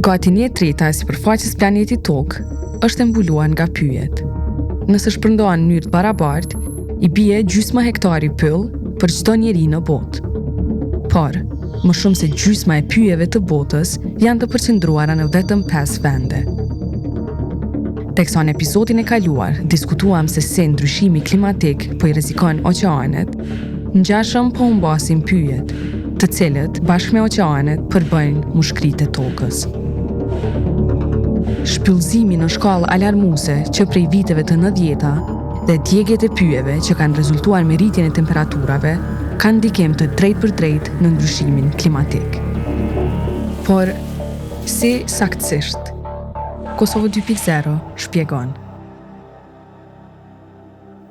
Gati 1/3 e sipërfaqes planetit Tokë është e mbuluar nga pyjet. Nëse shpërndohen në mënyrë të barabartë, i bie gjysma hektari pyll për çdo njeri në botë. Por, më shumë se gjysma e pyjeve të botës janë të përqendruara në vetëm 5 vende. Teksa në episodin e kaluar diskutuam se si ndryshimi klimatik po i rrezikon oqeanet, ngjashëm po humbasim pyjet, të cilët bashkë me oqeanet përbëjnë mushkritë e tokës. Shpyllëzimi në shkallë alarmuese që prej viteve të 90-ta dhe djegjet e pyjeve që kanë rezultuar me rritjen e temperaturave kanë ndikim të drejtë për drejtë në ndryshimin klimatik. Por, si saktësisht? Kosovë 2.0 shpjegon.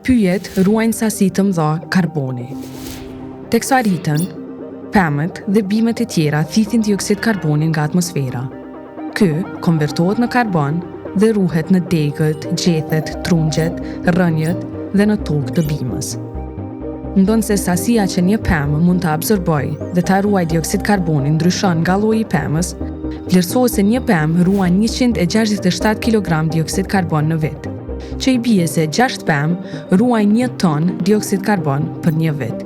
Pyjet ruajnë sasi të mëdha karboni. Teksa rritën, pemët dhe bimët e tjera thithin dioksid karbonin nga atmosfera. Ky konvertohet në karbon dhe ruhet në degët, gjethet, trungjet, rrënjët dhe në tokë të bimës. Ndonë se sasia që një pemë mund të absorbojë dhe ta ruaj dioksid karbonin ndryshon nga lloji i pemës, vlerësohet se një pemë ruan 167 kg dioksid karbon në vit, që i bie se 6 pemë ruajnë 1 ton dioksid karbon për një vit.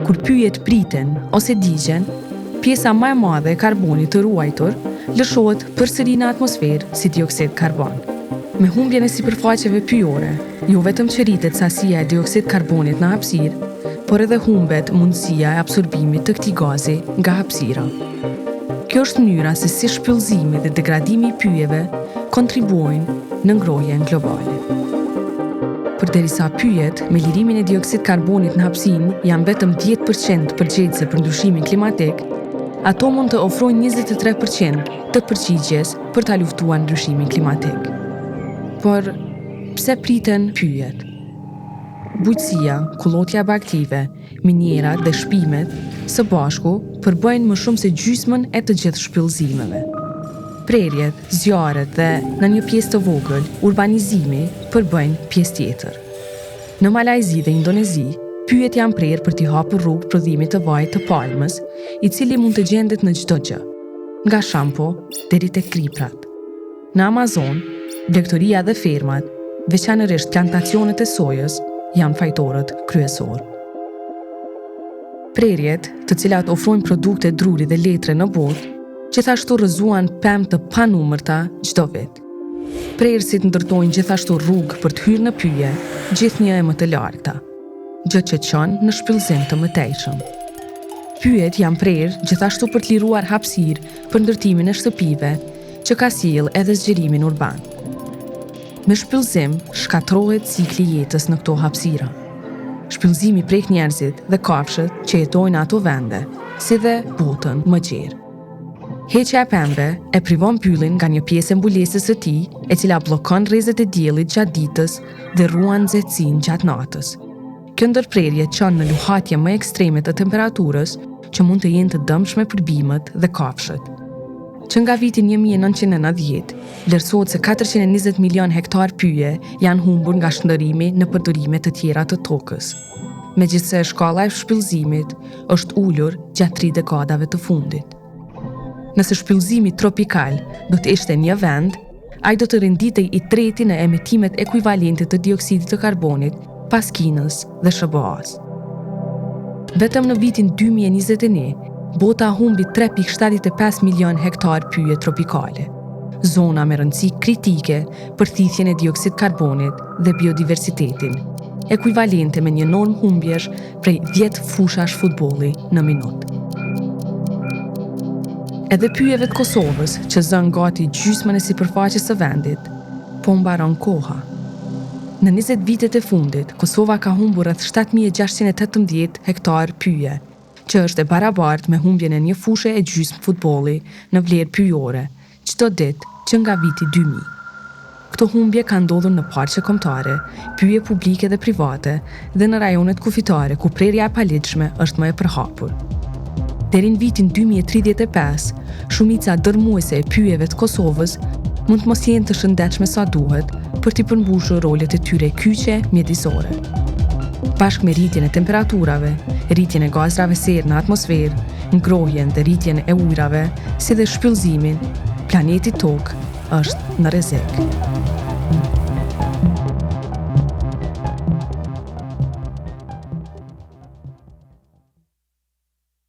Kur pyjet priten ose digjen, pjesa më e madhe e karbonit të ruajtur lëshohet përsëri në atmosferë si dioksid karbon. Me humbjen e sipërfaqeve pyjore, jo vetëm që rritet sasia e dioksid karbonit në hapësirë, por edhe humbet mundësia e absorbimit të këtij gazi nga hapësira. Kjo është mënyra se si shpyllëzimi dhe degradimi i pyjeve kontribuojnë në ngrohjen globale. Përderisa pyjet me lirimin e dioksid karbonit në hapësinë janë vetëm 10% përgjegjëse për ndryshimin klimatik, ato mund të ofrojnë 23% të përgjigjes për ta luftuar ndryshimin klimatik. Por, pse priten pyjet? Bujqësia, kullotja baktive, minierat dhe shpimet së bashku përbëjnë më shumë se gjysmën e të gjithë shpyllëzimeve. Prerjet, zjarret dhe, në një pjesë të vogël, urbanizimi përbëjnë pjesë tjetër. Në Malajzi dhe Indonezi, pyjet janë prerë për t'i hapur rrugë prodhimit të vajit të palmës, i cili mund të gjendet në çdo gjë, nga shampo deri tek kriprat. Në Amazon, blegtoria dhe fermat, veçanërisht plantacionet e sojës, janë fajtorët kryesor. Prerjet, të cilat ofrojnë produkte druri dhe letre në botë, gjithashtu rrëzuan pemë të panumërta çdo vit. Prerësit ndërtojnë gjithashtu rrugë për të hyrë në pyje, gjithnjë e më të larta, gjë që çon në shpyllëzim të mëtejshëm. Pyjet janë prerë gjithashtu për të liruar hapësirë për ndërtimin e shtëpive, që ka sjellë edhe zgjerimin urban. Me shpyllëzim shkatërrohet cikli i jetës në këto hapësira. Shpyllëzimi prek njerëzit dhe kafshët që jetojnë në ato vende, si dhe botën më gjerë. Heqja e pemëve e privon pyllin nga një pjesë e mbulesës së tij, e cila bllokon rrezet e diellit gjatë ditës dhe ruan nxehtësinë gjatë natës. Kjo ndërprerje çon në luhatje më ekstreme të temperaturës që mund të jenë të dëmshme për bimët dhe kafshët. Që nga viti 1990, vlerësohet se 420 milion hektar pyje janë humbur nga shndërrimi në përdorime të tjera të tokës. Megjithse shkalla e shpyllëzimit është ulur gjatë 3 dekadave të fundit. Nëse shpyllëzimi tropikal do të ishte një vend, ai do të renditej i treti në emitimet ekuivalente të dioksidit të karbonit pas Kinës dhe SBA-s. Vetëm në vitin 2021, bota humbi 3.75 milion hektar pyje tropikale, zona me rëndësi kritike për thithjen e dioksid karbonit dhe biodiversitetin, ekuivalente me një normë humbjesh prej 10 fushash futbolli në minutë. Edhe pyjeve të Kosovës, që zën gati gjysmën e sipërfaqes së vendit, po mbaron koha. Në 20 vitet e fundit, Kosova ka humbur rreth 7.618 hektar pyje, që është e barabartë me humbjen e një fushe e gjysmë futbolli në vlerë pyjore, çdo ditë që nga viti 2000. Këto humbje kanë ndodhur në parqe kombëtare, pyje publike dhe private dhe në rajonet kufitare ku prerja e paligjshme është më e përhapur. Deri në vitin 2035, shumica dërmuese e pyjeve të Kosovës mund të mos jenë të shëndetshme sa duhet për t'i përmbushur rolet e tyre kyçe mjedisore. Bashkë me rritjen e temperaturave, rritjen e gazrave serë në atmosferë, ngrohjen dhe rritjen e ujrave, si dhe shpëllëzimin, planeti Tokë është në rrezik.